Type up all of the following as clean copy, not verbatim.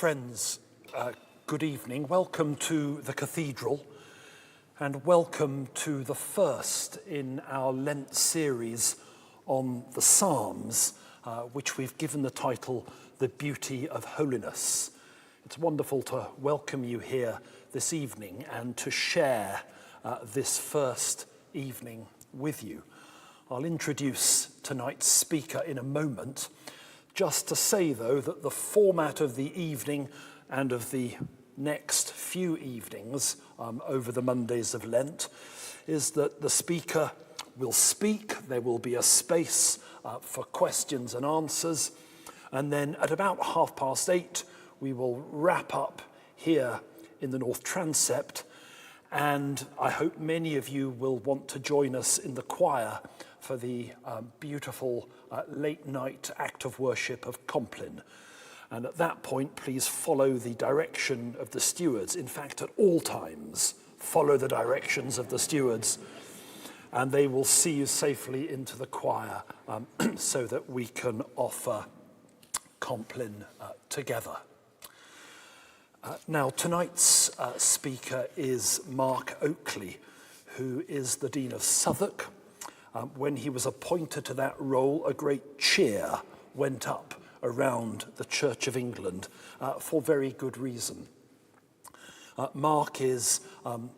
Friends, good evening. Welcome to the Cathedral and welcome to the first in our Lent series on the Psalms, which we've given the title, The Beauty of Holiness. It's wonderful to welcome you here this evening and to share this first evening with you. I'll introduce tonight's speaker in a moment. Just to say, though, that the format of the evening and of the next few evenings over the Mondays of Lent is that the speaker will speak, there will be a space for questions and answers, and then at about 8:30 we will wrap up here in the North Transept, and I hope many of you will want to join us in the choir for the beautiful late night act of worship of Compline. And at that point, please follow the direction of the stewards. In fact, at all times, follow the directions of the stewards, and they will see you safely into the choir so that we can offer Compline together. Now, tonight's speaker is Mark Oakley, who is the Dean of Southwark. When he was appointed to that role, a great cheer went up around the Church of England for very good reason. Mark is, I'm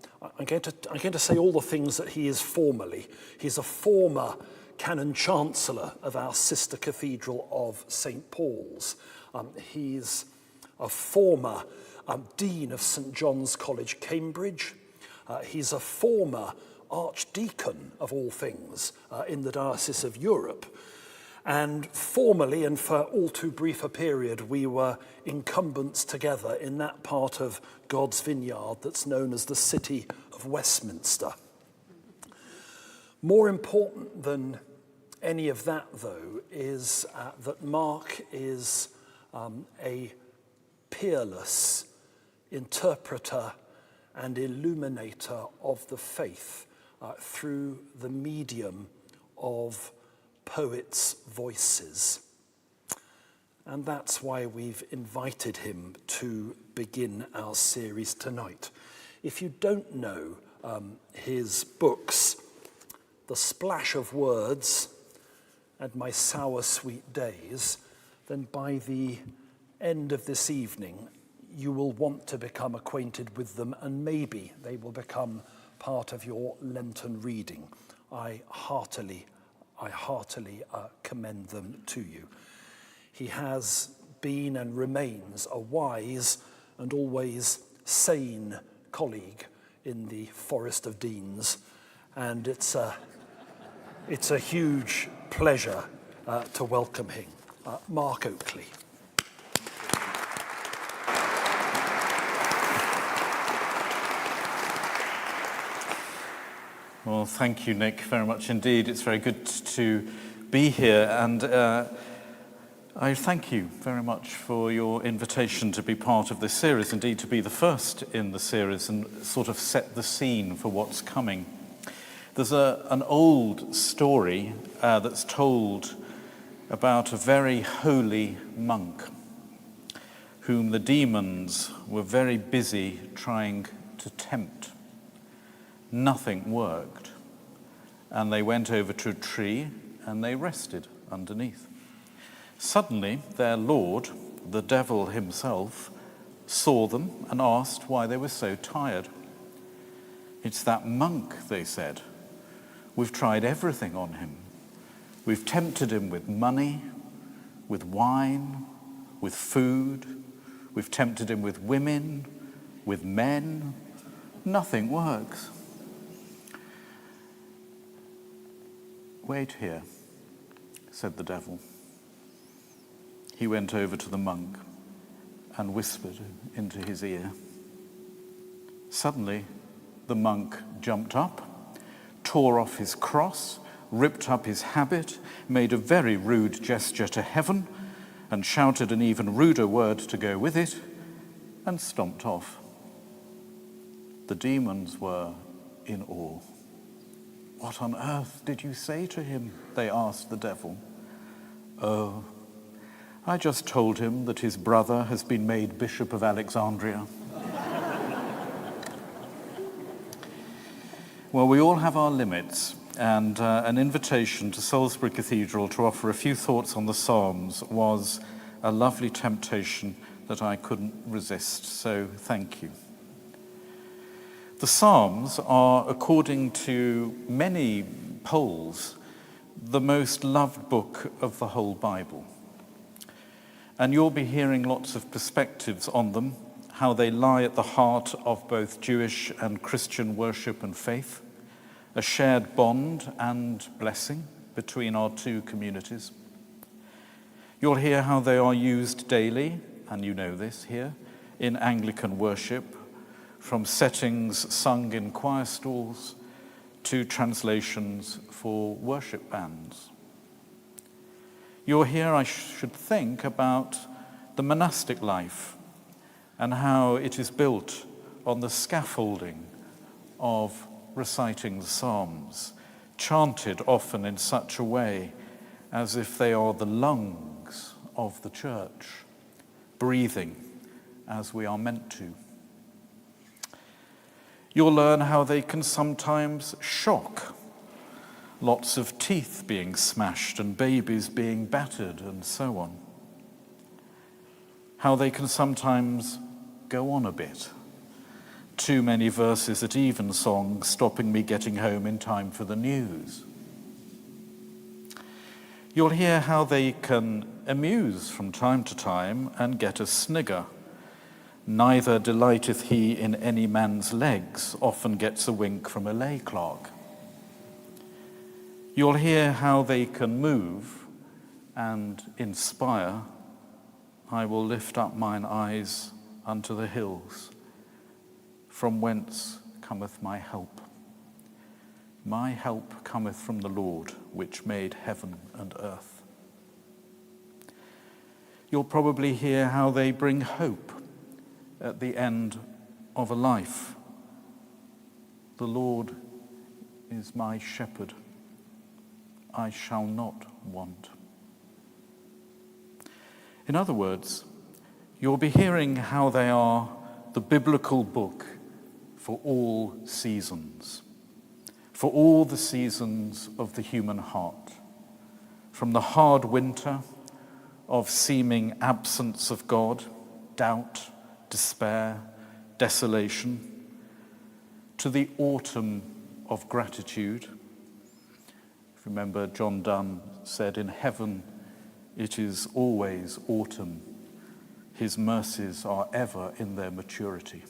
going to say all the things that he is formally. He's a former Canon Chancellor of our sister Cathedral of St. Paul's. He's a former Dean of St. John's College, Cambridge. He's a former Archdeacon, of all things, in the Diocese of Europe. And formerly, and for all too brief a period, we were incumbents together in that part of God's vineyard that's known as the City of Westminster. More important than any of that, though, is that Mark is a peerless interpreter and illuminator of the faith through the medium of poets' voices. And that's why we've invited him to begin our series tonight. If you don't know his books, The Splash of Words and My Sour Sweet Days, then by the end of this evening, you will want to become acquainted with them, and maybe they will become part of your Lenten reading. I heartily commend them to you. He has been and remains a wise and always sane colleague in the Forest of Deans, and it's a huge pleasure to welcome him. Mark Oakley. Well, thank you, Nick, very much indeed. It's very good to be here, and I thank you very much for your invitation to be part of this series, indeed to be the first in the series and sort of set the scene for what's coming. There's an old story that's told about a very holy monk whom the demons were very busy trying to tempt. Nothing worked, and they went over to a tree and they rested underneath. Suddenly their lord, the devil himself, saw them and asked why they were so tired. "It's that monk," they said. "We've tried everything on him. We've tempted him with money, with wine, with food. We've tempted him with women, with men. Nothing works." "Wait here," said the devil. He went over to the monk and whispered into his ear. Suddenly, the monk jumped up, tore off his cross, ripped up his habit, made a very rude gesture to heaven, and shouted an even ruder word to go with it, and stomped off. The demons were in awe. "What on earth did you say to him?" they asked the devil. "Oh, I just told him that his brother has been made Bishop of Alexandria. Well, we all have our limits, and an invitation to Salisbury Cathedral to offer a few thoughts on the Psalms was a lovely temptation that I couldn't resist, so thank you. The Psalms are, according to many polls, the most loved book of the whole Bible. And you'll be hearing lots of perspectives on them, how they lie at the heart of both Jewish and Christian worship and faith, a shared bond and blessing between our two communities. You'll hear how they are used daily, and you know this here, in Anglican worship, from settings sung in choir stalls to translations for worship bands. You'll hear, I should think, about the monastic life and how it is built on the scaffolding of reciting the Psalms, chanted often in such a way as if they are the lungs of the church, breathing as we are meant to. You'll learn how they can sometimes shock, lots of teeth being smashed and babies being battered and so on. How they can sometimes go on a bit. Too many verses at evensong stopping me getting home in time for the news. You'll hear how they can amuse from time to time and get a snigger. Neither delighteth he in any man's legs, often gets a wink from a lay clerk. You'll hear how they can move and inspire. I will lift up mine eyes unto the hills, from whence cometh my help. My help cometh from the Lord, which made heaven and earth. You'll probably hear how they bring hope at the end of a life. The Lord is my shepherd. I shall not want. In other words, you'll be hearing how they are the biblical book for all seasons, for all the seasons of the human heart, from the hard winter of seeming absence of God, doubt, despair, desolation, to the autumn of gratitude. Remember, John Donne said, in heaven it is always autumn. His mercies are ever in their maturity.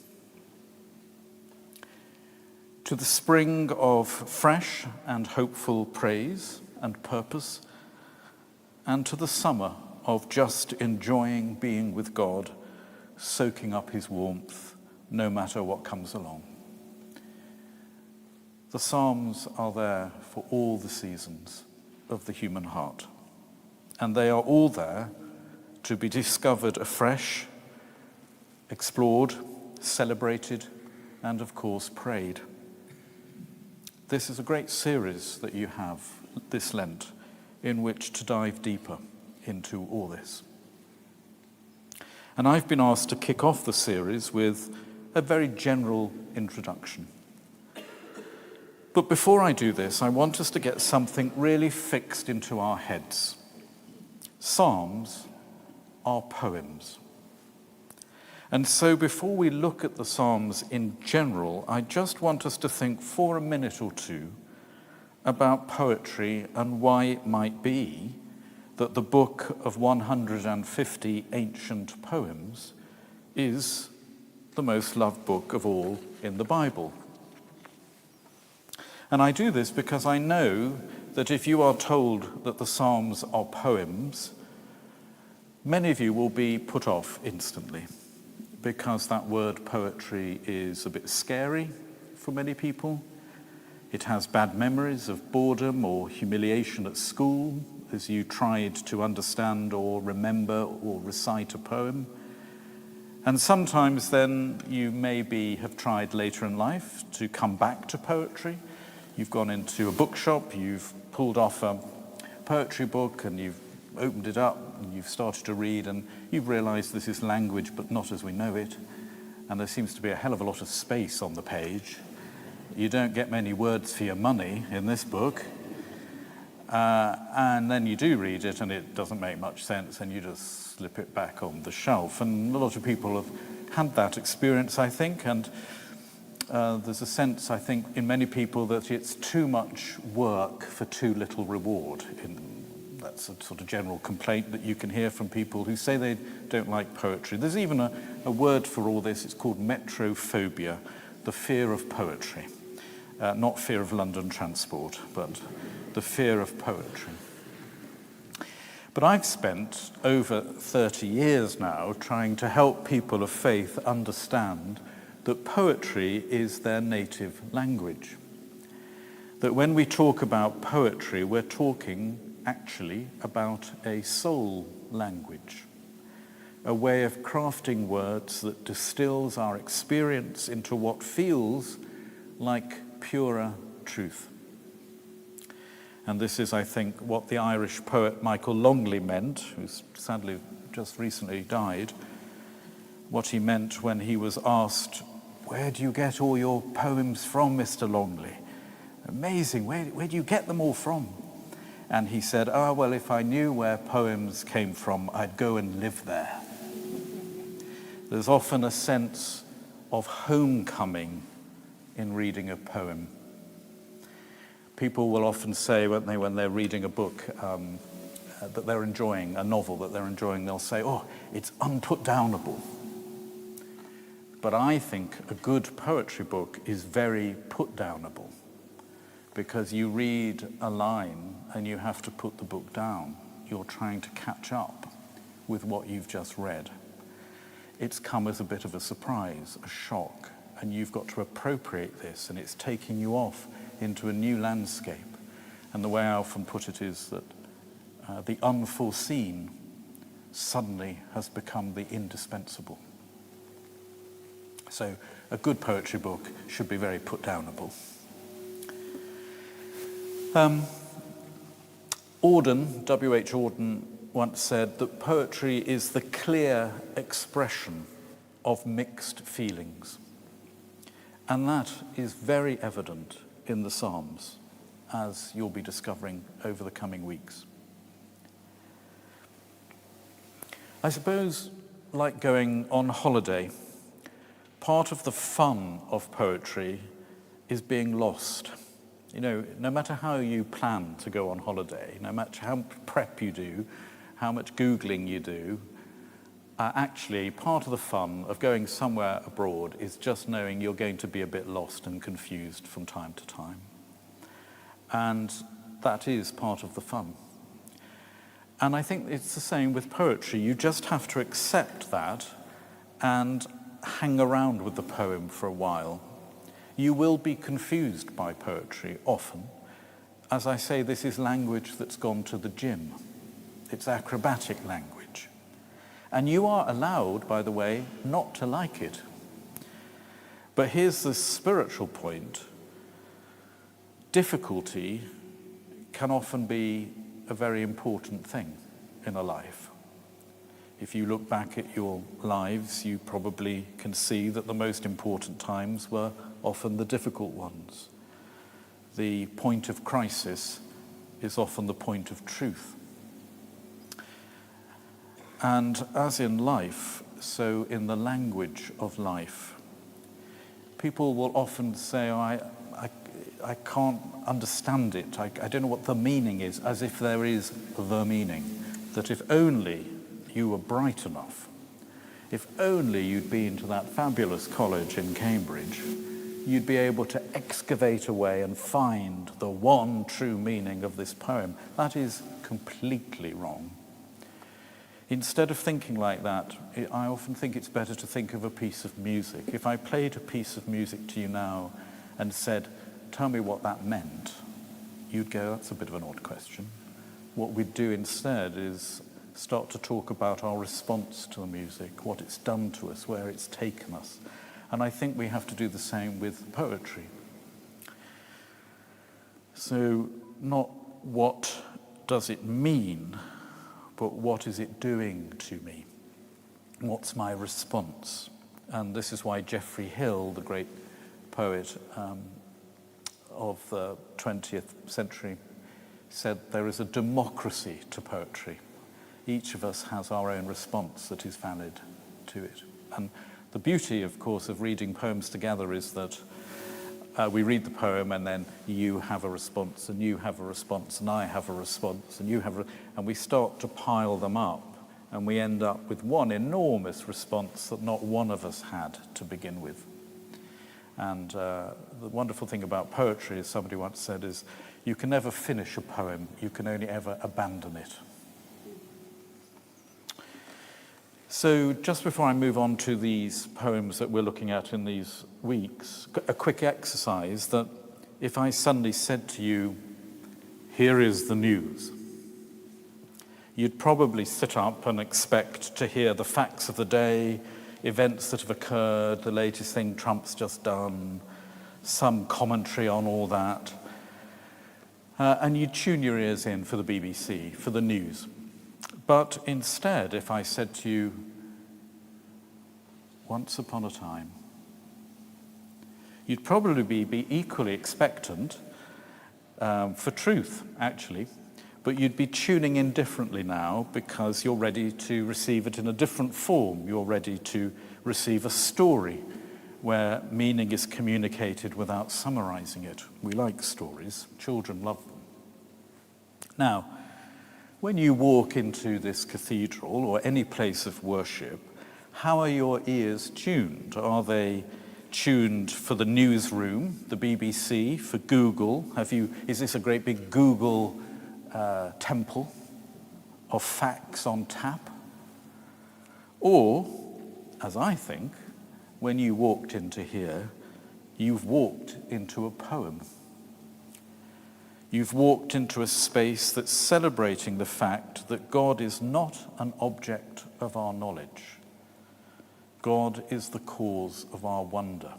To the spring of fresh and hopeful praise and purpose, and to the summer of just enjoying being with God, soaking up his warmth, no matter what comes along. The Psalms are there for all the seasons of the human heart, and they are all there to be discovered afresh, explored, celebrated, and of course prayed. This is a great series that you have this Lent in which to dive deeper into all this. And I've been asked to kick off the series with a very general introduction. But before I do this, I want us to get something really fixed into our heads. Psalms are poems. And so before we look at the Psalms in general, I just want us to think for a minute or two about poetry and why it might be that the book of 150 ancient poems is the most loved book of all in the Bible. And I do this because I know that if you are told that the Psalms are poems, many of you will be put off instantly, because that word poetry is a bit scary for many people. It has bad memories of boredom or humiliation at school as you tried to understand or remember or recite a poem. And sometimes then you maybe have tried later in life to come back to poetry. You've gone into a bookshop, you've pulled off a poetry book and you've opened it up and you've started to read and you've realised this is language but not as we know it, and there seems to be a hell of a lot of space on the page. You don't get many words for your money in this book, and then you do read it and it doesn't make much sense and you just slip it back on the shelf. And a lot of people have had that experience, I think, and there's a sense, I think, in many people that it's too much work for too little reward. That's a sort of general complaint that you can hear from people who say they don't like poetry. There's even a word for all this. It's called metrophobia, the fear of poetry. Not fear of London transport, but the fear of poetry. But I've spent over 30 years now trying to help people of faith understand that poetry is their native language. That when we talk about poetry, we're talking actually about a soul language, a way of crafting words that distills our experience into what feels like purer truth. And this is, I think, what the Irish poet Michael Longley meant, who's sadly just recently died, what he meant when he was asked, "Where do you get all your poems from, Mr. Longley? Amazing, where do you get them all from?" And he said, well, if I knew where poems came from, I'd go and live there. There's often a sense of homecoming in reading a poem. People will often say, won't they, when they're reading a book that they're enjoying, a novel that they're enjoying, they'll say, "Oh, it's unputdownable." But I think a good poetry book is very putdownable, because you read a line and you have to put the book down. You're trying to catch up with what you've just read. It's come as a bit of a surprise, a shock, and you've got to appropriate this, and it's taking you off into a new landscape. And the way I often put it is that the unforeseen suddenly has become the indispensable. So a good poetry book should be very putdownable. Auden, W.H. Auden, once said that poetry is the clear expression of mixed feelings. And that is very evident in the Psalms, as you'll be discovering over the coming weeks. I suppose, like going on holiday, part of the fun of poetry is being lost. You know, no matter how you plan to go on holiday, no matter how prep you do, how much Googling you do, actually part of the fun of going somewhere abroad is just knowing you're going to be a bit lost and confused from time to time. And that is part of the fun. And I think it's the same with poetry. You just have to accept that and hang around with the poem for a while. You will be confused by poetry often. As I say, this is language that's gone to the gym. It's acrobatic language. And you are allowed, by the way, not to like it. But here's the spiritual point. Difficulty can often be a very important thing in a life. If you look back at your lives, you probably can see that the most important times were often the difficult ones. The point of crisis is often the point of truth. And as in life, so in the language of life, people will often say, I can't understand it. I don't know what the meaning is, as if there is the meaning. That if only you were bright enough, if only you'd been to that fabulous college in Cambridge, you'd be able to excavate away and find the one true meaning of this poem. That is completely wrong. Instead of thinking like that, I often think it's better to think of a piece of music. If I played a piece of music to you now and said, "Tell me what that meant," you'd go, "That's a bit of an odd question." What we'd do instead is start to talk about our response to the music, what it's done to us, where it's taken us. And I think we have to do the same with poetry. So not what does it mean, but what is it doing to me? What's my response? And this is why Geoffrey Hill, the great poet of the 20th century, said there is a democracy to poetry. Each of us has our own response that is valid to it. And the beauty, of course, of reading poems together is that we read the poem and then you have a response and you have a response and I have a response and you have and we start to pile them up and we end up with one enormous response that not one of us had to begin with. And the wonderful thing about poetry, as somebody once said, is you can never finish a poem, you can only ever abandon it. So just before I move on to these poems that we're looking at in these weeks, a quick exercise that if I suddenly said to you, here is the news, you'd probably sit up and expect to hear the facts of the day, events that have occurred, the latest thing Trump's just done, some commentary on all that. And you'd tune your ears in for the BBC, for the news. But instead, if I said to you, once upon a time, you'd probably be equally expectant for truth, actually, but you'd be tuning in differently now because you're ready to receive it in a different form. You're ready to receive a story where meaning is communicated without summarizing it. We like stories. Children love them. Now, when you walk into this cathedral or any place of worship, how are your ears tuned? Are they tuned for the newsroom, the BBC, for Google? Is this a great big Google temple of facts on tap? Or, as I think, when you walked into here, you've walked into a poem. You've walked into a space that's celebrating the fact that God is not an object of our knowledge. God is the cause of our wonder.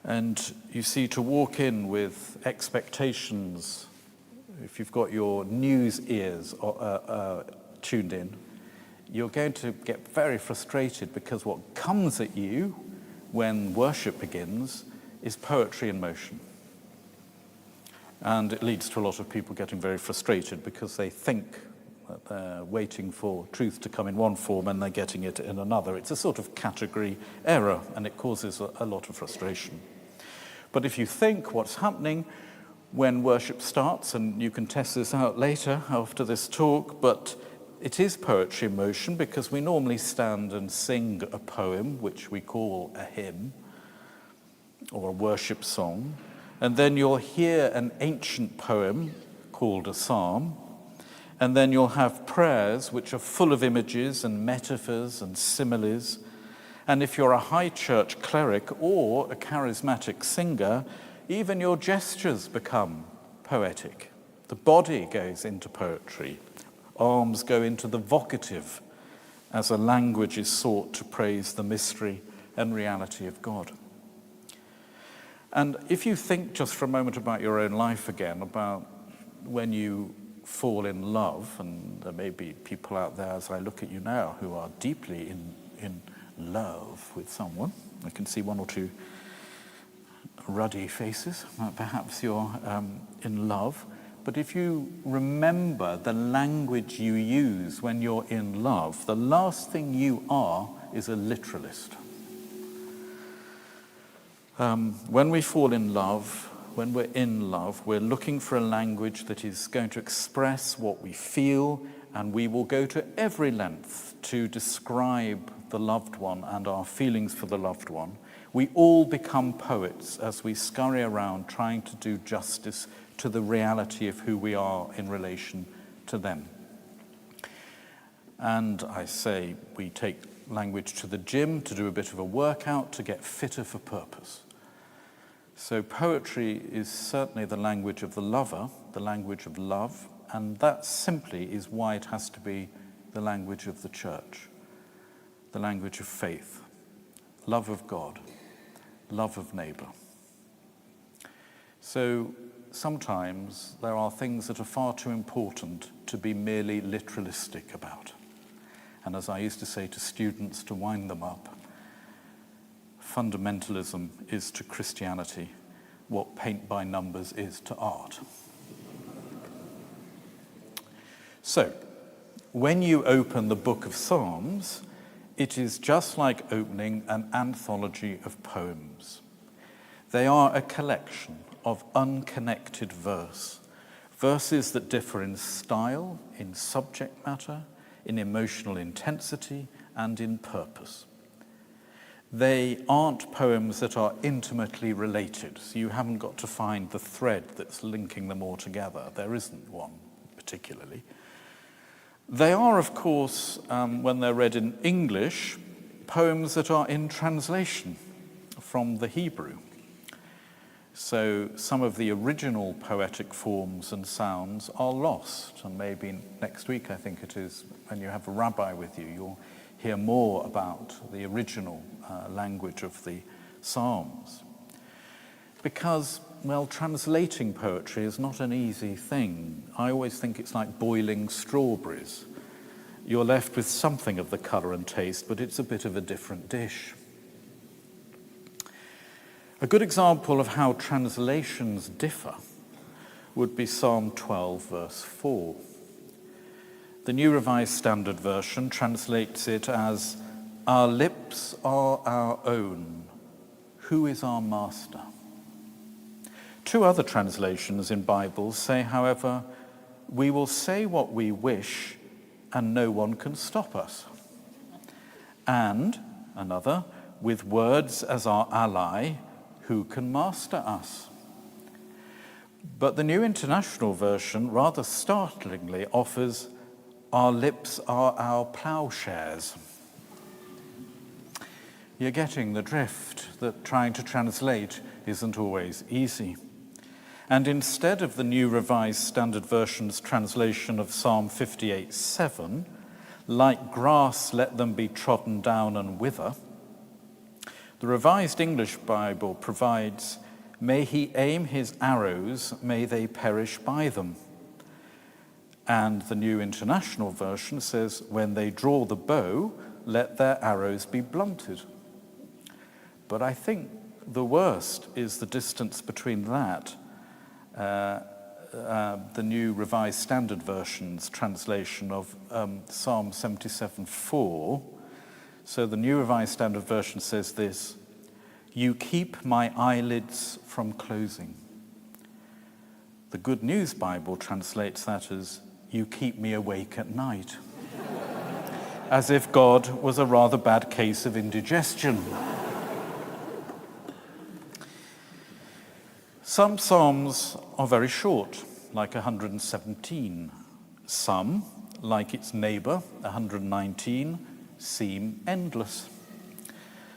And you see, to walk in with expectations, if you've got your news ears tuned in, you're going to get very frustrated because what comes at you when worship begins is poetry in motion. And it leads to a lot of people getting very frustrated because they think that they're waiting for truth to come in one form and they're getting it in another. It's a sort of category error, and it causes a lot of frustration. But if you think what's happening when worship starts, and you can test this out later after this talk, but it is poetry in motion because we normally stand and sing a poem, which we call a hymn or a worship song, and then you'll hear an ancient poem called a psalm, and then you'll have prayers which are full of images and metaphors and similes. And if you're a high church cleric or a charismatic singer, even your gestures become poetic. The body goes into poetry. Arms go into the vocative as a language is sought to praise the mystery and reality of God. And if you think just for a moment about your own life again, about when you fall in love, and there may be people out there as I look at you now who are deeply in love with someone. I can see one or two ruddy faces. Perhaps you're in love. But if you remember the language you use when you're in love, the last thing you are is a literalist. When we fall in love, when we're in love, we're looking for a language that is going to express what we feel, and we will go to every length to describe the loved one and our feelings for the loved one. We all become poets as we scurry around trying to do justice to the reality of who we are in relation to them. And I say we take language to the gym to do a bit of a workout to get fitter for purpose. So poetry is certainly the language of the lover, the language of love, and that simply is why it has to be the language of the church, the language of faith, love of God, love of neighbour. So sometimes there are things that are far too important to be merely literalistic about. And as I used to say to students to wind them up, fundamentalism is to Christianity what paint by numbers is to art. So, when you open the book of Psalms, it is just like opening an anthology of poems. They are a collection of unconnected verse, verses that differ in style, in subject matter, in emotional intensity, and in purpose. They aren't poems that are intimately related, so you haven't got to find the thread that's linking them all together. There isn't one particularly. They are, of course, when they're read in English, poems that are in translation from the Hebrew. So some of the original poetic forms and sounds are lost, and maybe next week, I think it is, when you have a rabbi with you, you'll hear more about the original language of the Psalms. Because, well, translating poetry is not an easy thing. I always think it's like boiling strawberries. You're left with something of the colour and taste, but it's a bit of a different dish. A good example of how translations differ would be Psalm 12, verse 4. The New Revised Standard Version translates it as, "Our lips are our own. Who is our master?" Two other translations in Bibles say, however, "We will say what we wish and no one can stop us." And another, "With words as our ally, who can master us?" But the New International Version rather startlingly offers, "Our lips are our plowshares." You're getting the drift that trying to translate isn't always easy. And instead of the New Revised Standard Version's translation of Psalm 58:7, "Like grass let them be trodden down and wither," the Revised English Bible provides, "May he aim his arrows, may they perish by them." And the New International Version says, "When they draw the bow, let their arrows be blunted." But I think the worst is the distance between that, the New Revised Standard Version's translation of Psalm 77:4. So the New Revised Standard Version says this, "You keep my eyelids from closing." The Good News Bible translates that as, "You keep me awake at night," as if God was a rather bad case of indigestion. Some psalms are very short, like 117. Some, like its neighbour, 119, seem endless.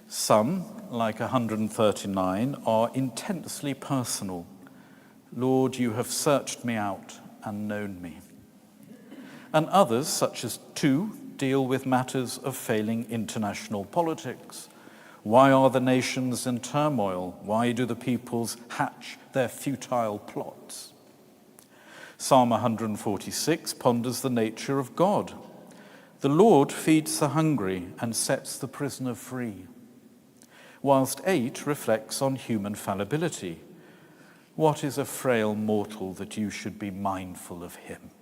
Some, like 139, are intensely personal. "Lord, you have searched me out and known me." And others, such as 2, deal with matters of failing international politics. Why are the nations in turmoil? Why do the peoples hatch their futile plots? Psalm 146 ponders the nature of God. "The Lord feeds the hungry and sets the prisoner free," whilst 8 reflects on human fallibility. "What is a frail mortal that you should be mindful of him?"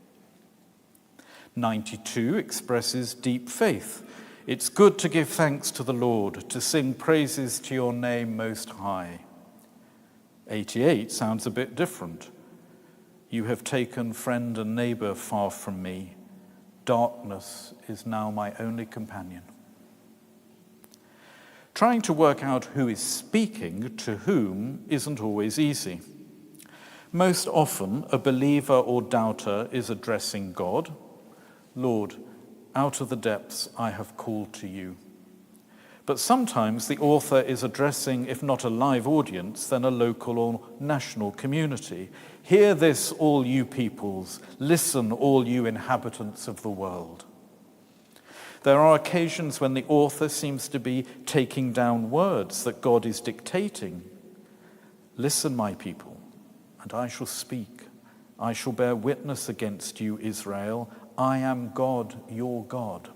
92 expresses deep faith. "It's good to give thanks to the Lord, to sing praises to your name most high." 88 sounds a bit different. "You have taken friend and neighbour far from me. Darkness is now my only companion." Trying to work out who is speaking to whom isn't always easy. Most often, a believer or doubter is addressing God. "Lord, out of the depths I have called to you." But sometimes the author is addressing, if not a live audience, then a local or national community. "Hear this, all you peoples. Listen, all you inhabitants of the world." There are occasions when the author seems to be taking down words that God is dictating. "Listen, my people, and I shall speak. I shall bear witness against you, Israel. I am God, your God.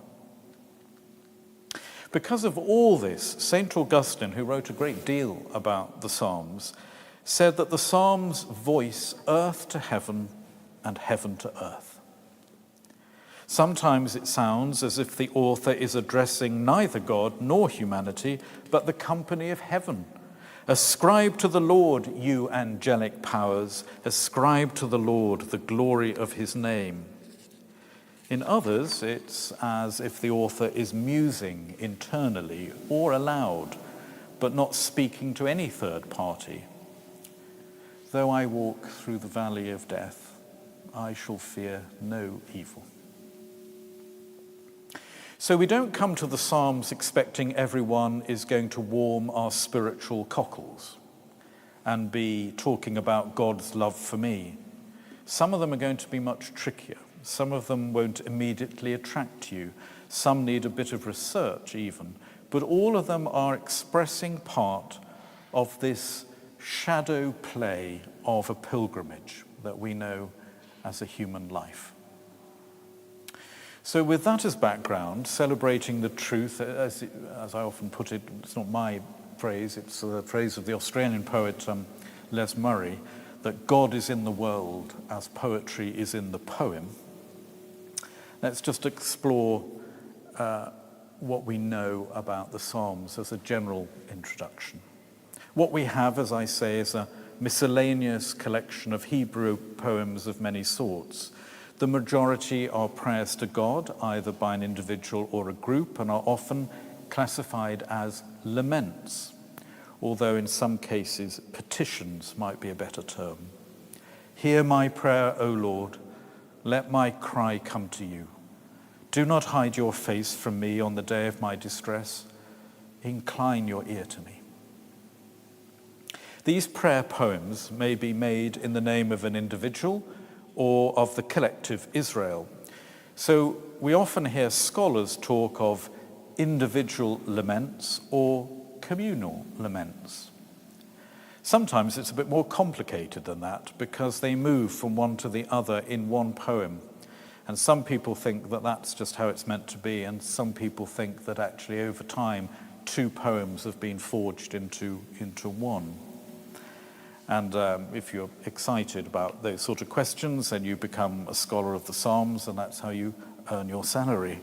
Because of all this, St. Augustine, who wrote a great deal about the Psalms, said that the Psalms voice earth to heaven and heaven to earth. Sometimes it sounds as if the author is addressing neither God nor humanity, but the company of heaven. Ascribe to the Lord, you angelic powers. Ascribe to the Lord the glory of his name. In others, it's as if the author is musing internally or aloud, but not speaking to any third party. Though I walk through the valley of death, I shall fear no evil. So we don't come to the Psalms expecting everyone is going to warm our spiritual cockles and be talking about God's love for me. Some of them are going to be much trickier. Some of them won't immediately attract you. Some need a bit of research even. But all of them are expressing part of this shadow play of a pilgrimage that we know as a human life. So with that as background, celebrating the truth, as I often put it, it's not my phrase, it's the phrase of the Australian poet Les Murray, that God is in the world as poetry is in the poem. Let's just explore what we know about the Psalms as a general introduction. What we have, as I say, is a miscellaneous collection of Hebrew poems of many sorts. The majority are prayers to God, either by an individual or a group, and are often classified as laments, although in some cases petitions might be a better term. Hear my prayer, O Lord. Let my cry come to you. Do not hide your face from me on the day of my distress. Incline your ear to me. These prayer poems may be made in the name of an individual or of the collective Israel. So we often hear scholars talk of individual laments or communal laments. Sometimes it's a bit more complicated than that because they move from one to the other in one poem. And some people think that that's just how it's meant to be, and some people think that actually over time two poems have been forged into one. And if you're excited about those sort of questions, then you become a scholar of the Psalms, and that's how you earn your salary,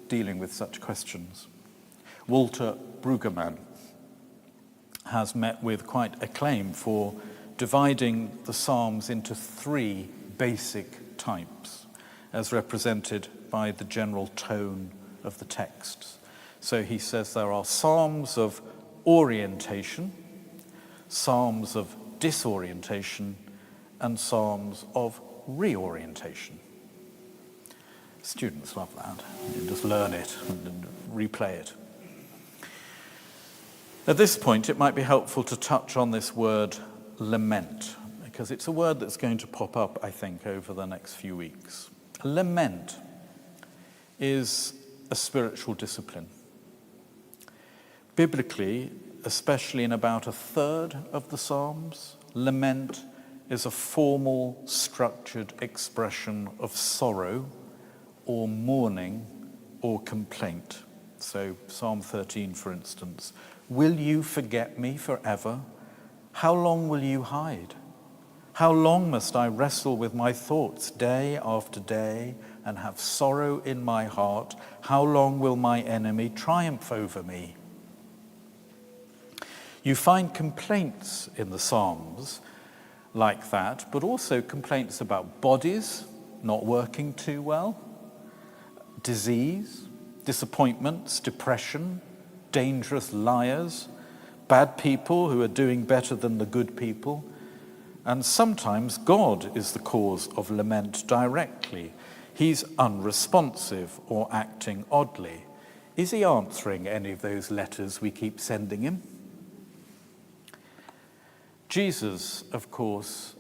dealing with such questions. Walter Brueggemann has met with quite acclaim for dividing the Psalms into three basic types, as represented by the general tone of the texts. So he says there are psalms of orientation, psalms of disorientation, and psalms of reorientation. Students love that. You just learn it and replay it. At this point, it might be helpful to touch on this word lament, because it's a word that's going to pop up, I think, over the next few weeks. Lament is a spiritual discipline. Biblically, especially in about a third of the Psalms, lament is a formal, structured expression of sorrow or mourning or complaint. So Psalm 13, for instance, will you forget me forever? How long will you hide? How long must I wrestle with my thoughts day after day and have sorrow in my heart? How long will my enemy triumph over me? You find complaints in the Psalms like that, but also complaints about bodies not working too well, disease, disappointments, depression, dangerous liars, bad people who are doing better than the good people. And sometimes God is the cause of lament directly. He's unresponsive or acting oddly. Is he answering any of those letters we keep sending him? Jesus, of course,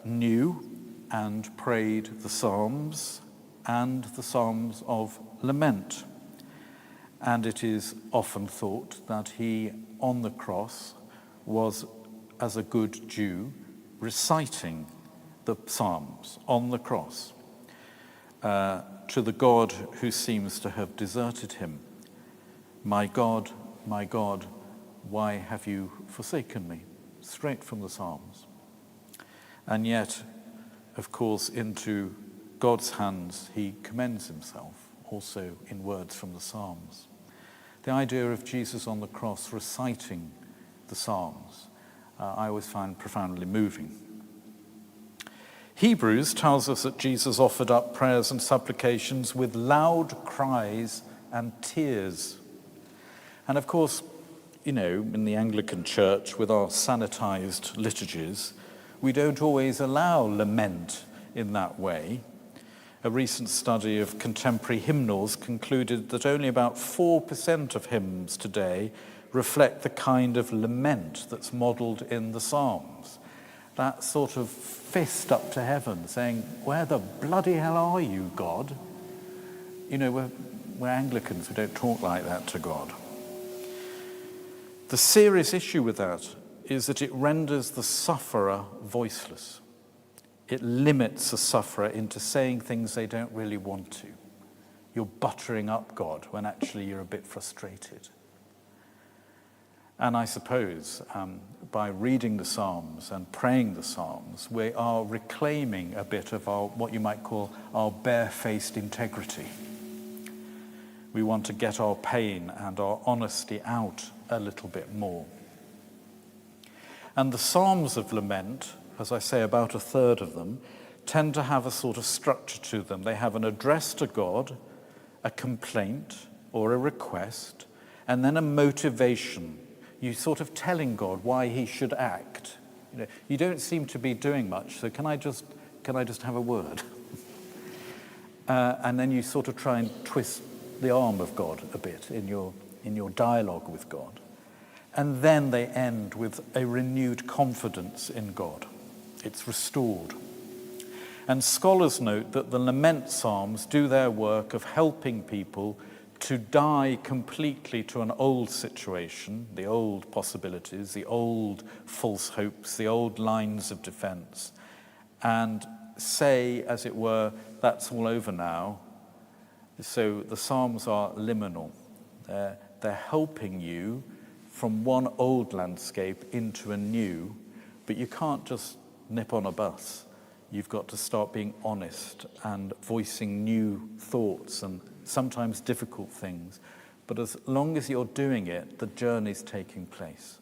knew and prayed the Psalms and the Psalms of lament. And it is often thought that he, on the cross, was, as a good Jew, reciting the Psalms on the cross to the God who seems to have deserted him. My God, why have you forsaken me? Straight from the Psalms. And yet, of course, into God's hands he commends himself, also in words from the Psalms. The idea of Jesus on the cross reciting the Psalms, I always find profoundly moving. Hebrews tells us that Jesus offered up prayers and supplications with loud cries and tears. And of course, you know, in the Anglican Church, with our sanitized liturgies, we don't always allow lament in that way. A recent study of contemporary hymnals concluded that only about 4% of hymns today reflect the kind of lament that's modelled in the Psalms. That sort of fist up to heaven saying, where the bloody hell are you, God? You know, we're Anglicans, we don't talk like that to God. The serious issue with that is that it renders the sufferer voiceless. It limits the sufferer into saying things they don't really want to. You're buttering up God when actually you're a bit frustrated. And I suppose by reading the Psalms and praying the Psalms, we are reclaiming a bit of our, what you might call our barefaced integrity. We want to get our pain and our honesty out a little bit more. And the Psalms of Lament, as I say, about a third of them, tend to have a sort of structure to them. They have an address to God, a complaint or a request, and then a motivation. You're sort of telling God why he should act. You know, you don't seem to be doing much, so can I just have a word? And then you sort of try and twist the arm of God a bit in your dialogue with God. And then they end with a renewed confidence in God. It's restored. And scholars note that the lament psalms do their work of helping people to die completely to an old situation, the old possibilities, the old false hopes, the old lines of defense, and say, as it were, that's all over now. So the Psalms are liminal. They're helping you from one old landscape into a new, but you can't just nip on a bus. You've got to start being honest and voicing new thoughts and sometimes difficult things. But as long as you're doing it, the journey's taking place.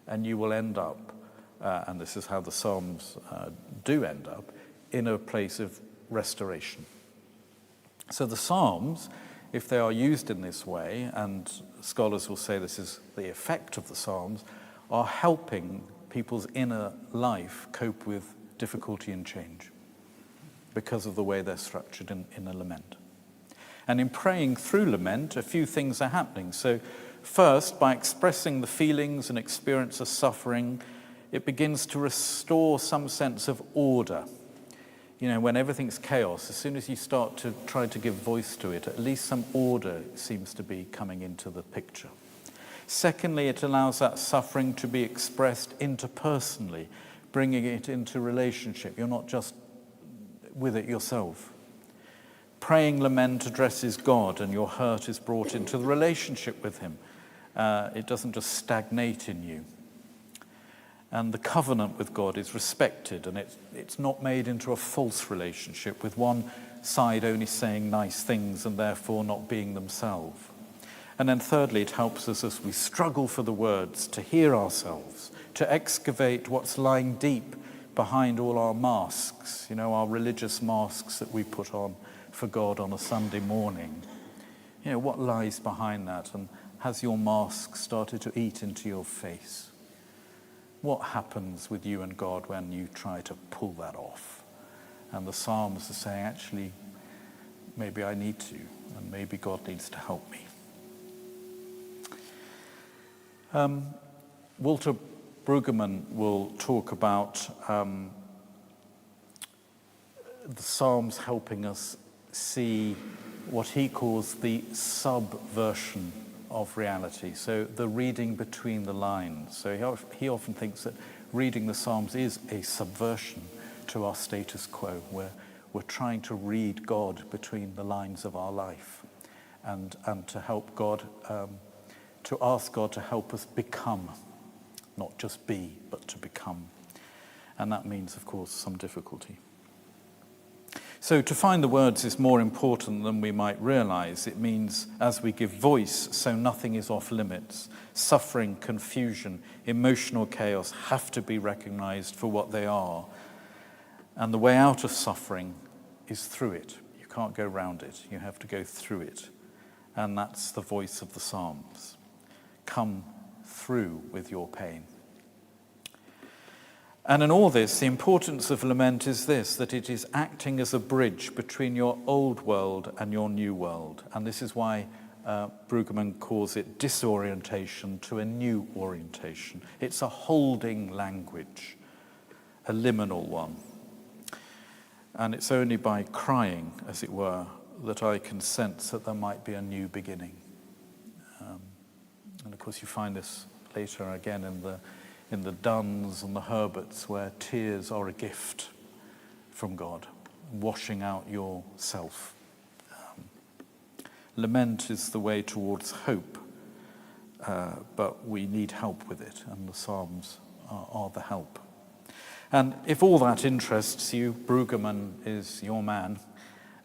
And you will end up, and this is how the Psalms do end up, in a place of restoration. So the Psalms, if they are used in this way, and scholars will say this is the effect of the Psalms, are helping people's inner life cope with difficulty and change because of the way they're structured in a lament. And in praying through lament, a few things are happening. So first, by expressing the feelings and experience of suffering, it begins to restore some sense of order. You know, when everything's chaos, as soon as you start to try to give voice to it, at least some order seems to be coming into the picture. Secondly, it allows that suffering to be expressed interpersonally, bringing it into relationship. You're not just with it yourself. Praying lament addresses God, and your hurt is brought into the relationship with him. It doesn't just stagnate in you. And the covenant with God is respected, and it's not made into a false relationship with one side only saying nice things and therefore not being themselves. And then thirdly, it helps us as we struggle for the words to hear ourselves, to excavate what's lying deep behind all our masks, you know, our religious masks that we put on for God on a Sunday morning. You know, what lies behind that, and has your mask started to eat into your face? What happens with you and God when you try to pull that off? And the Psalms are saying, actually, maybe I need to, and maybe God needs to help me. Walter Brueggemann will talk about the Psalms helping us see what he calls the subversion of reality, so the reading between the lines. So he often thinks that reading the Psalms is a subversion to our status quo. We're trying to read God between the lines of our life and to help God, to ask God to help us become, not just be, but to become. And that means, of course, some difficulty. So to find the words is more important than we might realize. It means as we give voice, so nothing is off limits. Suffering, confusion, emotional chaos have to be recognized for what they are. And the way out of suffering is through it. You can't go round it. You have to go through it. And that's the voice of the Psalms. Come through with your pain. And in all this, the importance of lament is this, that it is acting as a bridge between your old world and your new world. And this is why Brueggemann calls it disorientation to a new orientation. It's a holding language, a liminal one. And it's only by crying, as it were, that I can sense that there might be a new beginning. And of course you find this later again in the Duns and the Herberts, where tears are a gift from God, washing out yourself. Lament is the way towards hope, but we need help with it, and the Psalms are the help. And if all that interests you, Brueggemann is your man.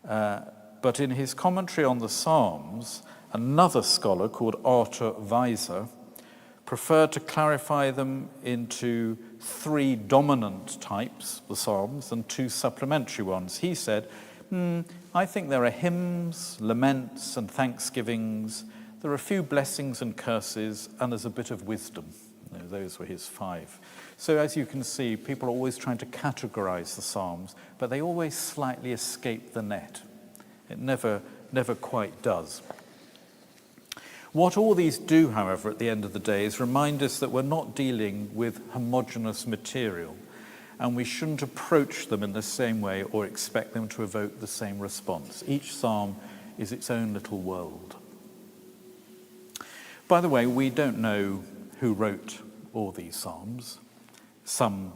But in his commentary on the Psalms, another scholar called Arthur Weiser preferred to clarify them into three dominant types, the Psalms, and two supplementary ones. He said, I think there are hymns, laments, and thanksgivings. There are a few blessings and curses, and there's a bit of wisdom. Those were his five. So as you can see, people are always trying to categorize the Psalms, but they always slightly escape the net. It never quite does. What all these do, however, at the end of the day, is remind us that we're not dealing with homogeneous material, and we shouldn't approach them in the same way or expect them to evoke the same response. Each psalm is its own little world. By the way, we don't know who wrote all these psalms. Some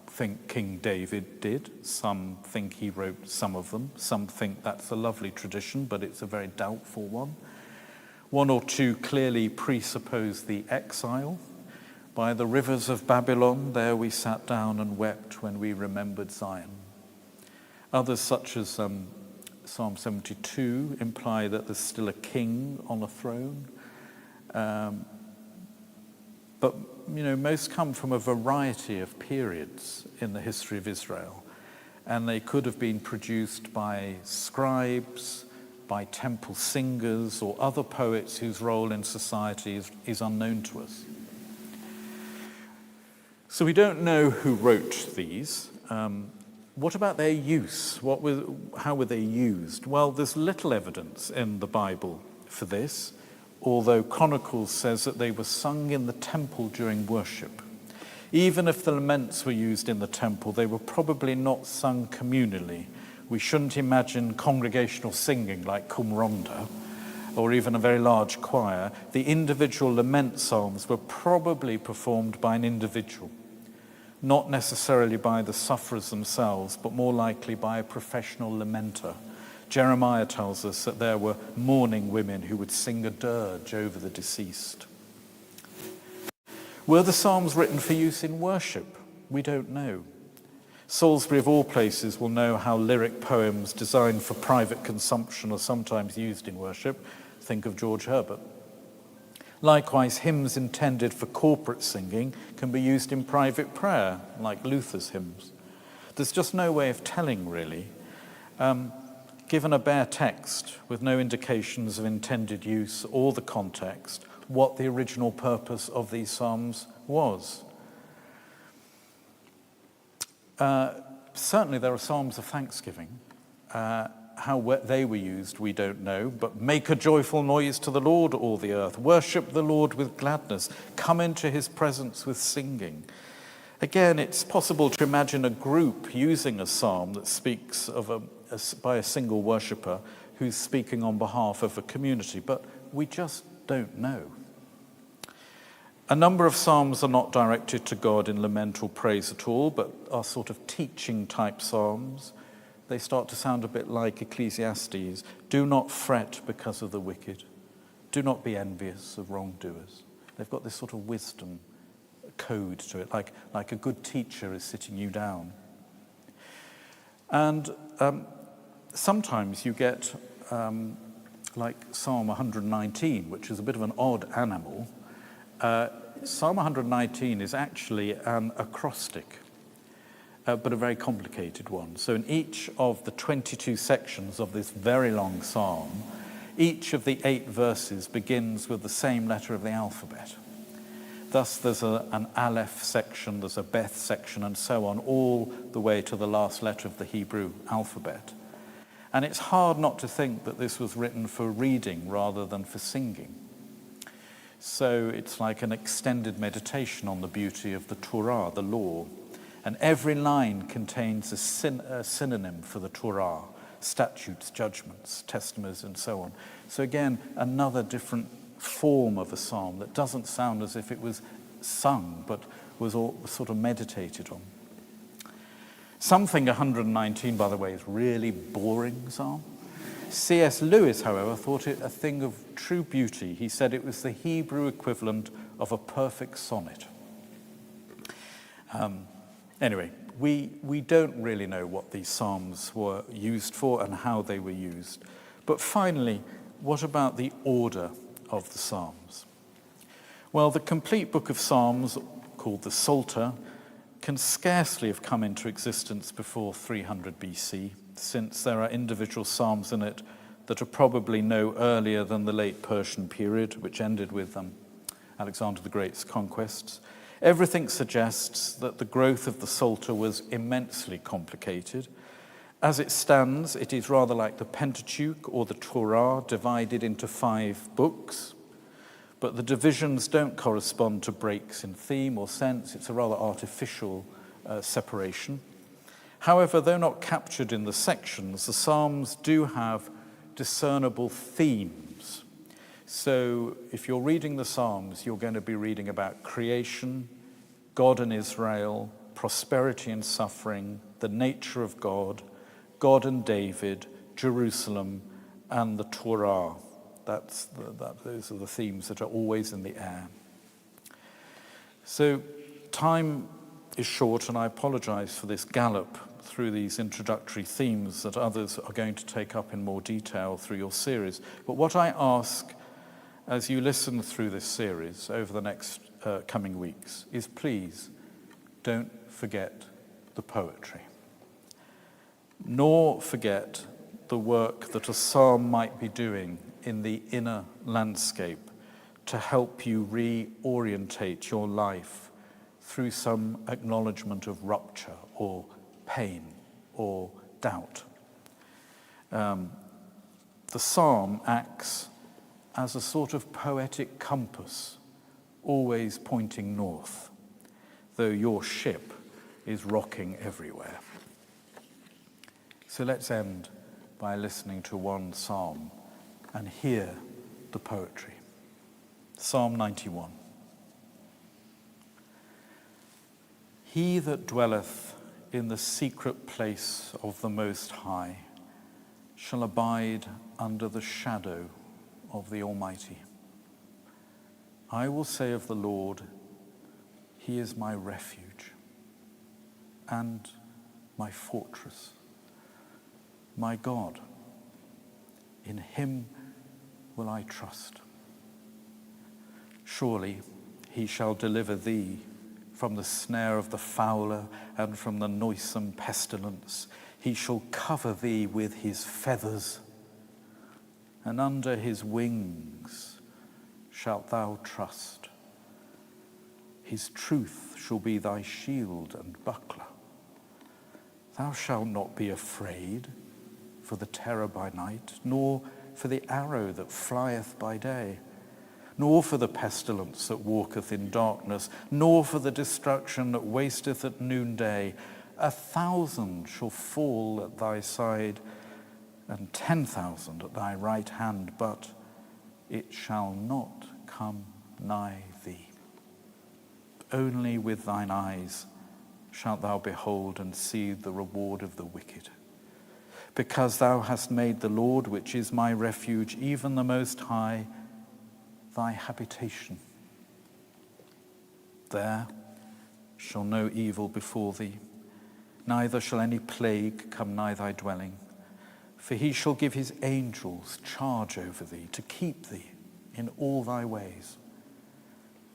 think King David did. Some think he wrote some of them. Some think that's a lovely tradition, but it's a very doubtful one. One or two clearly presuppose the exile. By the rivers of Babylon, there we sat down and wept when we remembered Zion. Others, such as Psalm 72, imply that there's still a king on a throne. But, most come from a variety of periods in the history of Israel. And they could have been produced by scribes, by temple singers, or other poets whose role in society is unknown to us. So we don't know who wrote these. What about their use? How were they used? Well, there's little evidence in the Bible for this, although Chronicles says that they were sung in the temple during worship. Even if the laments were used in the temple, they were probably not sung communally. We shouldn't imagine congregational singing like Cum Ronda, or even a very large choir. The individual lament psalms were probably performed by an individual, not necessarily by the sufferers themselves, but more likely by a professional lamenter. Jeremiah tells us that there were mourning women who would sing a dirge over the deceased. Were the psalms written for use in worship? We don't know. Salisbury, of all places, will know how lyric poems designed for private consumption are sometimes used in worship. Think of George Herbert. Likewise, hymns intended for corporate singing can be used in private prayer, like Luther's hymns. There's just no way of telling, really. Given a bare text with no indications of intended use or the context, what the original purpose of these psalms was. Certainly there are psalms of thanksgiving. How they were used, we don't know, but make a joyful noise to the Lord, all the earth. Worship the Lord with gladness. Come into his presence with singing. Again, it's possible to imagine a group using a psalm that speaks by a single worshipper who's speaking on behalf of a community, but we just don't know. A number of psalms are not directed to God in lament or praise at all, but are sort of teaching type psalms. They start to sound a bit like Ecclesiastes. Do not fret because of the wicked. Do not be envious of wrongdoers. They've got this sort of wisdom code to it, like a good teacher is sitting you down. And sometimes you get like Psalm 119, which is a bit of an odd animal. Psalm 119 is actually an acrostic, but a very complicated one. So in each of the 22 sections of this very long psalm, each of the 8 verses begins with the same letter of the alphabet. Thus there's an Aleph section, there's a Beth section, and so on, all the way to the last letter of the Hebrew alphabet. And it's hard not to think that this was written for reading rather than for singing. So it's like an extended meditation on the beauty of the Torah, the law. And every line contains a synonym for the Torah: statutes, judgments, testimonies, and so on. So again, another different form of a psalm that doesn't sound as if it was sung, but was all sort of meditated on. Some think 119, by the way, is really boring psalm. C.S. Lewis, however, thought it a thing of true beauty. He said it was the Hebrew equivalent of a perfect sonnet. Anyway, we don't really know what these psalms were used for and how they were used. But finally, what about the order of the psalms? Well, the complete book of Psalms, called the Psalter, can scarcely have come into existence before 300 BC, since there are individual psalms in it that are probably no earlier than the late Persian period, which ended with Alexander the Great's conquests. Everything suggests that the growth of the Psalter was immensely complicated. As it stands, it is rather like the Pentateuch or the Torah, divided into 5 books, but the divisions don't correspond to breaks in theme or sense. It's a rather artificial separation. However, though not captured in the sections, the Psalms do have discernible themes. So if you're reading the Psalms, you're going to be reading about creation, God and Israel, prosperity and suffering, the nature of God, God and David, Jerusalem, and the Torah. Those are the themes that are always in the air. So time is short, and I apologize for this gallop through these introductory themes that others are going to take up in more detail through your series. But what I ask as you listen through this series over the next coming weeks is, please don't forget the poetry, nor forget the work that a psalm might be doing in the inner landscape to help you reorientate your life through some acknowledgement of rupture or pain or doubt. The psalm acts as a sort of poetic compass, always pointing north, though your ship is rocking everywhere. So let's end by listening to one psalm and hear the poetry. Psalm 91. He that dwelleth in the secret place of the Most High shall abide under the shadow of the Almighty. I will say of the Lord, He is my refuge and my fortress, my God. In Him will I trust. Surely He shall deliver thee from the snare of the fowler and from the noisome pestilence. He shall cover thee with His feathers, and under His wings shalt thou trust. His truth shall be thy shield and buckler. Thou shalt not be afraid for the terror by night, nor for the arrow that flieth by day, nor for the pestilence that walketh in darkness, nor for the destruction that wasteth at noonday. 1,000 shall fall at thy side, and 10,000 at thy right hand, but it shall not come nigh thee. only with thine eyes shalt thou behold and see the reward of the wicked. Because thou hast made the Lord, which is my refuge, even the Most High, thy habitation. There shall no evil befall thee, neither shall any plague come nigh thy dwelling. For he shall give his angels charge over thee, to keep thee in all thy ways.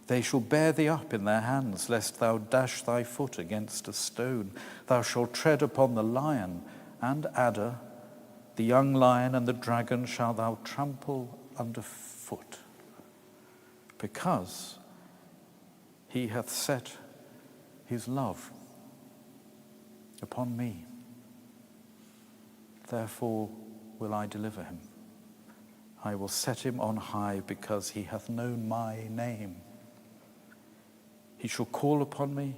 They shall bear thee up in their hands, lest thou dash thy foot against a stone. Thou shalt tread upon the lion and adder, the young lion and the dragon shalt thou trample under foot. Because he hath set his love upon me, therefore will I deliver him. I will set him on high, because he hath known my name. He shall call upon me,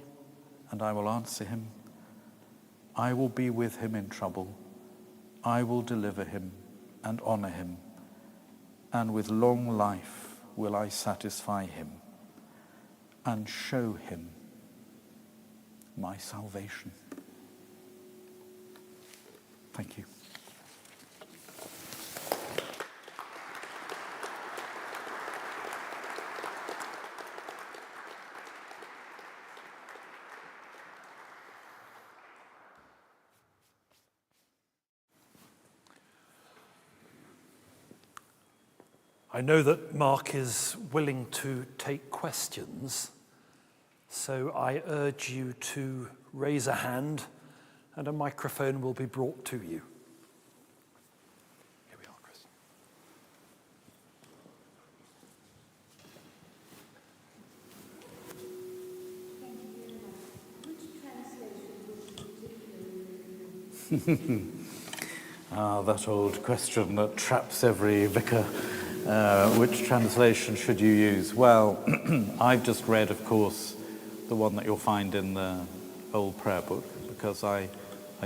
and I will answer him. I will be with him in trouble. I will deliver him and honor him, and with long life will I satisfy him and show him my salvation. Thank you. I know that Mark is willing to take questions, so I urge you to raise a hand and a microphone will be brought to you. Here we are, Chris. That old question that traps every vicar. Which translation should you use? Well, I've just read, of course, the one that you'll find in the old prayer book, because I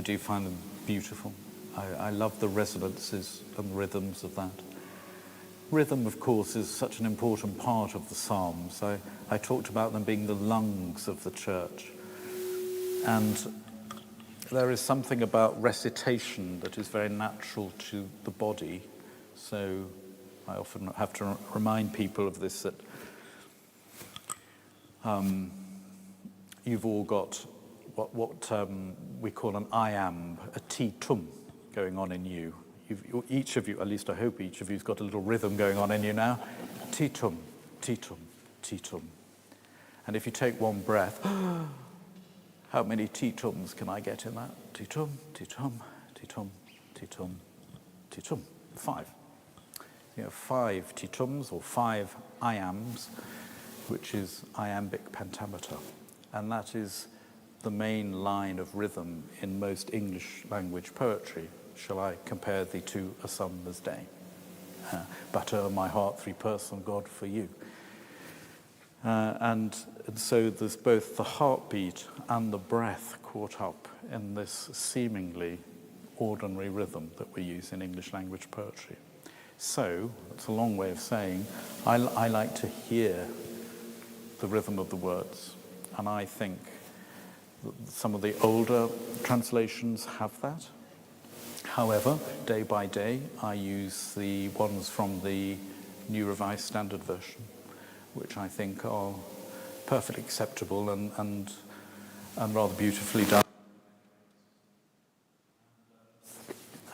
do find them beautiful. I love the resonances and rhythms of that. Rhythm, of course, is such an important part of the Psalms. I talked about them being the lungs of the church. And there is something about recitation that is very natural to the body. So I often have to remind people of this, that you've all got what we call an iamb, a T-tum going on in you. Each of you, at least I hope each of you, has got a little rhythm going on in you now. T-tum, T-tum, T-tum. And if you take one breath, how many T-tums can I get in that? T-tum, T-tum, T-tum, T-tum, T-tum. 5. 5 T-tums or 5 iambs, which is iambic pentameter. And that is the main line of rhythm in most English language poetry. Shall I compare thee to a summer's day? Butter my heart, 3-person God for you. And so there's both the heartbeat and the breath caught up in this seemingly ordinary rhythm that we use in English language poetry. So, it's a long way of saying, I like to hear the rhythm of the words, and I think that some of the older translations have that. However, day by day, I use the ones from the New Revised Standard Version, which I think are perfectly acceptable and rather beautifully done.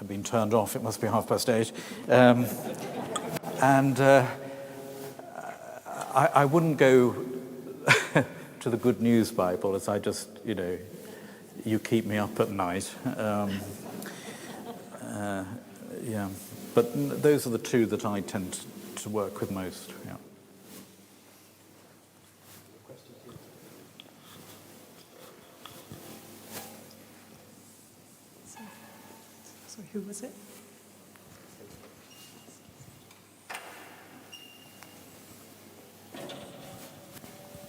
I've been turned off, it must be 8:30. I wouldn't go to the Good News Bible, as I just, you keep me up at night. Yeah, but those are the two that I tend to work with most. Yeah. Sorry, who was it?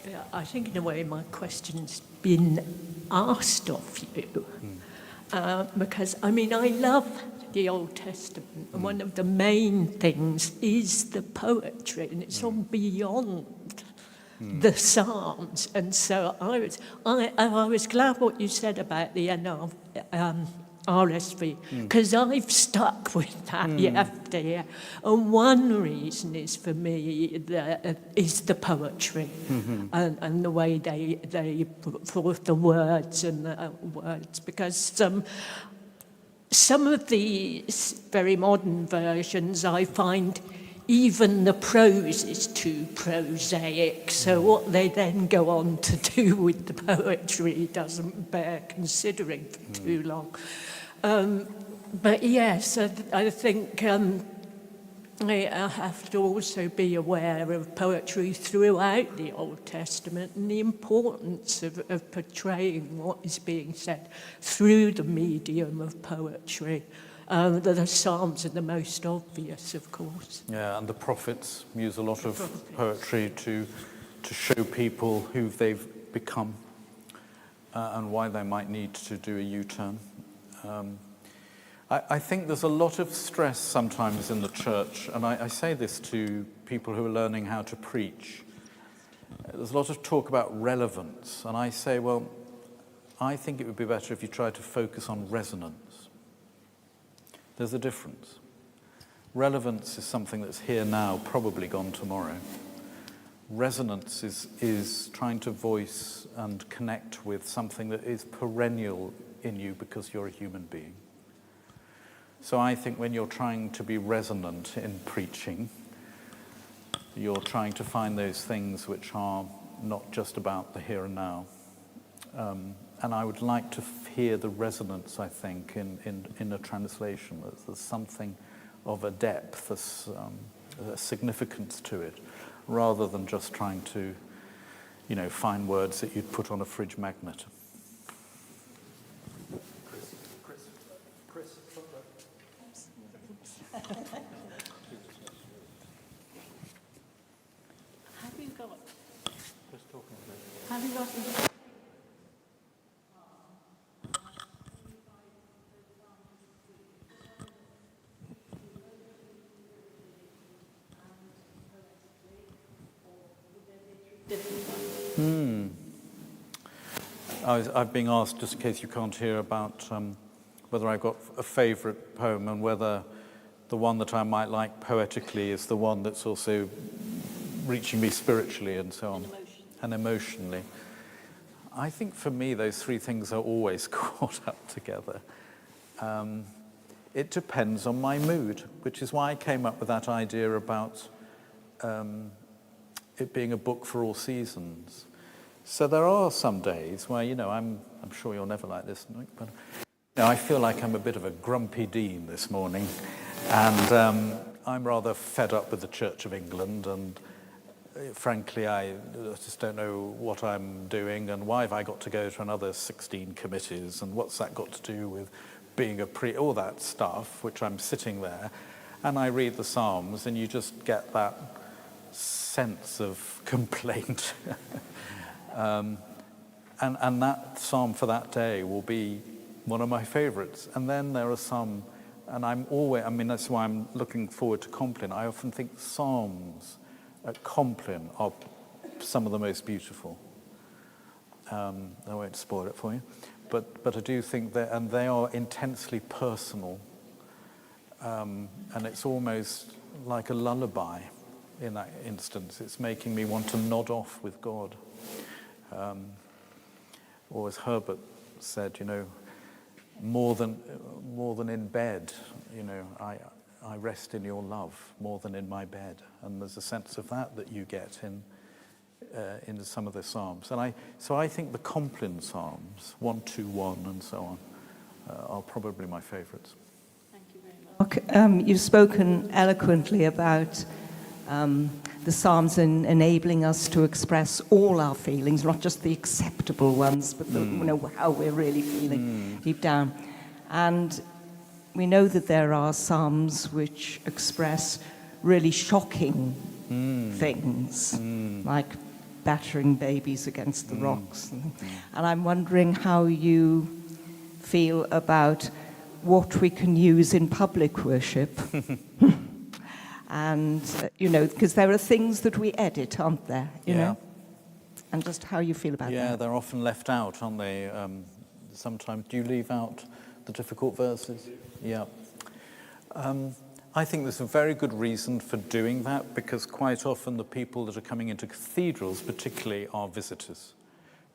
Yeah, I think in a way my question's been asked of you. Because, I love the Old Testament, and one of the main things is the poetry, and it's on beyond the Psalms. And so I was glad what you said about the RSV, because I've stuck with that after year. And one reason is for me is the poetry and the way they put forth the words and the words, because some of these very modern versions I find even the prose is too prosaic, so what they then go on to do with the poetry doesn't bear considering for too long. But yes, I think I have to also be aware of poetry throughout the Old Testament and the importance of portraying what is being said through the medium of poetry. The Psalms are the most obvious, of course. Yeah, and the prophets use a lot of poetry to show people who they've become and why they might need to do a U-turn. I think there's a lot of stress sometimes in the church, and I say this to people who are learning how to preach. There's a lot of talk about relevance, and I say, well, I think it would be better if you tried to focus on resonance. There's a difference. Relevance is something that's here now, probably gone tomorrow. Resonance is trying to voice and connect with something that is perennial in you because you're a human being. So I think when you're trying to be resonant in preaching, you're trying to find those things which are not just about the here and now. And I would like to hear the resonance, I think, in a translation. There's something of a depth, a significance to it, rather than just trying to, find words that you'd put on a fridge magnet. Have you got I've been asked, just in case you can't hear, about whether I've got a favourite poem and whether the one that I might like poetically is the one that's also reaching me spiritually and so on, and emotionally. I think for me those three things are always caught up together. It depends on my mood, which is why I came up with that idea about it being a book for all seasons. So there are some days where, I'm sure you're never like this, Nick, but I feel like I'm a bit of a grumpy dean this morning, and I'm rather fed up with the Church of England, and frankly, I just don't know what I'm doing, and why have I got to go to another 16 committees, and what's that got to do with being all that stuff, which I'm sitting there, and I read the Psalms, and you just get that sense of complaint. And that psalm for that day will be one of my favorites. And then there are some, and that's why I'm looking forward to Compline. I often think psalms at Compline are some of the most beautiful. I won't spoil it for you. But I do think that, they are intensely personal. And it's almost like a lullaby in that instance. It's making me want to nod off with God. Or as Herbert said, more than in bed, I rest in your love more than in my bed. And there's a sense of that you get in some of the Psalms. And I think the Compline Psalms, 1, 2, 1, and so on, are probably my favourites. Thank you very much. Mark, you've spoken eloquently about the Psalms enabling us to express all our feelings, not just the acceptable ones, but how we're really feeling deep down. And we know that there are Psalms which express really shocking things, like battering babies against the rocks. And I'm wondering how you feel about what we can use in public worship. And, because there are things that we edit, aren't there? You know? and just how you feel about Yeah, that. they're often left out, aren't they? Sometimes. Do you leave out the difficult verses? Yeah. I think there's a very good reason for doing that, because quite often the people that are coming into cathedrals particularly are visitors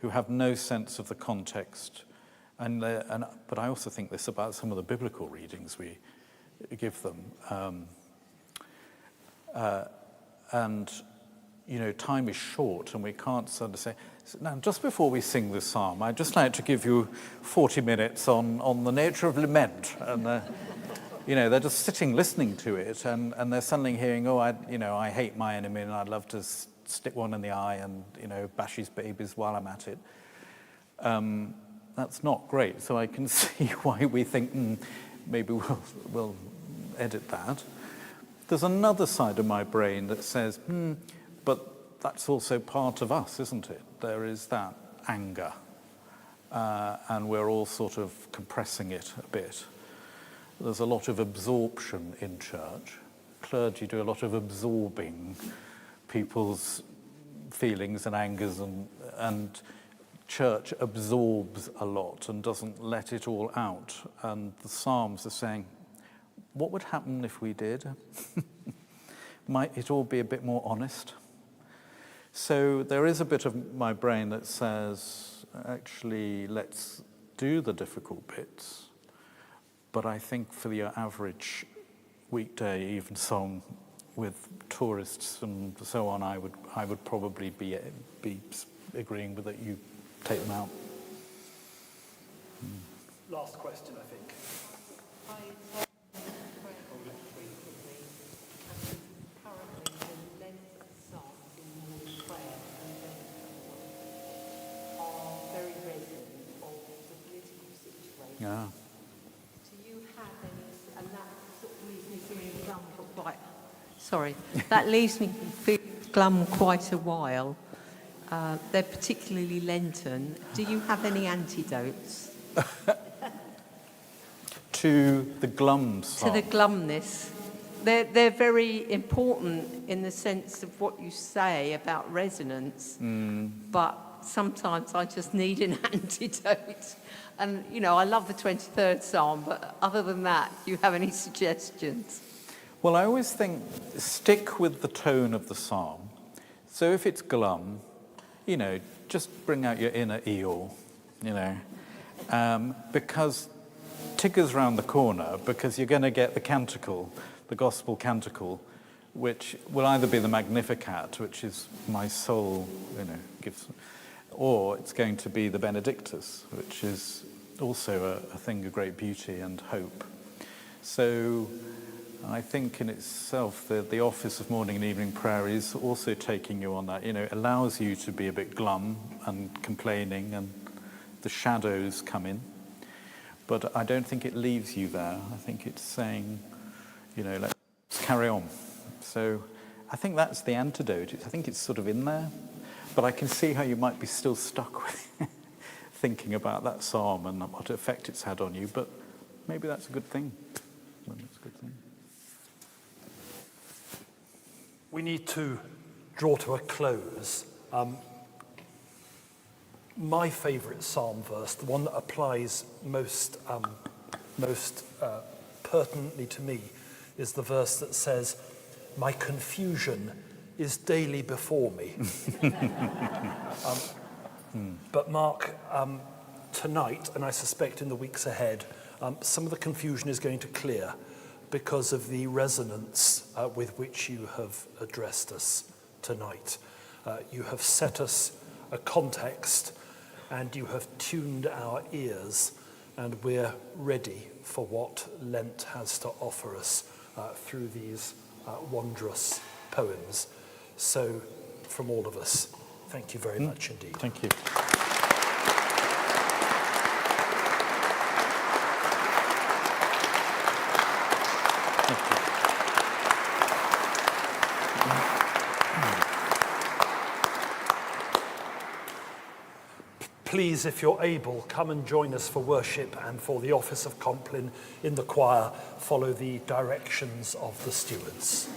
who have no sense of the context. But I also think this about some of the biblical readings we give them. And, you know, time is short and we can't sort of say, now, just before we sing this psalm, I'd just like to give you 40 minutes on the nature of lament. And, you know, they're just sitting listening to it and they're suddenly hearing, oh, I hate my enemy and I'd love to stick one in the eye and, you know, bash his babies while I'm at it. That's not great. So I can see why we think, maybe we'll edit that. There's another side of my brain that says, but that's also part of us, isn't it? There is that anger, and we're all sort of compressing it a bit. There's a lot of absorption in church. Clergy do a lot of absorbing people's feelings and angers, and church absorbs a lot and doesn't let it all out. And the Psalms are saying, what would happen if we did? Might it all be a bit more honest? So there is a bit of my brain that says, actually, let's do the difficult bits. But I think for the average weekday evensong with tourists and so on, I would probably be agreeing with that you take them out. Last question, I think. Yeah. Do you have any, and that sort of leaves me feeling glum for quite, sorry, that leaves me feeling glum quite a while. They're particularly Lenten. Do you have any antidotes? To the glum side. To the glumness. They're very important in the sense of what you say about resonance, but sometimes I just need an antidote. And, you know, I love the 23rd Psalm, but other than that, do you have any suggestions? Well, I always think, stick with the tone of the psalm. So if it's glum, you know, just bring out your inner Eeyore, you know, because Tigger's round the corner, because you're going to get the canticle, the gospel canticle, which will either be the Magnificat, which is my soul, you know, gives, or it's going to be the Benedictus, which is also a thing of great beauty and hope. So I think in itself the office of morning and evening prayer is also taking you on that, you know, it allows you to be a bit glum and complaining and the shadows come in. But I don't think it leaves you there. I think it's saying, you know, let's carry on. So I think that's the antidote. I think it's sort of in there. But I can see how you might be still stuck with thinking about that psalm and what effect it's had on you. But maybe that's a good thing. We need to draw to a close. My favourite psalm verse, the one that applies most pertinently to me, is the verse that says, "My confusion is daily before me." But Mark, tonight, and I suspect in the weeks ahead, some of the confusion is going to clear because of the resonance with which you have addressed us tonight. You have set us a context and you have tuned our ears, and we're ready for what Lent has to offer us through these wondrous poems. So, from all of us, thank you very much indeed. Thank you. Please, if you're able, come and join us for worship, and for the office of Compline in the choir, follow the directions of the stewards.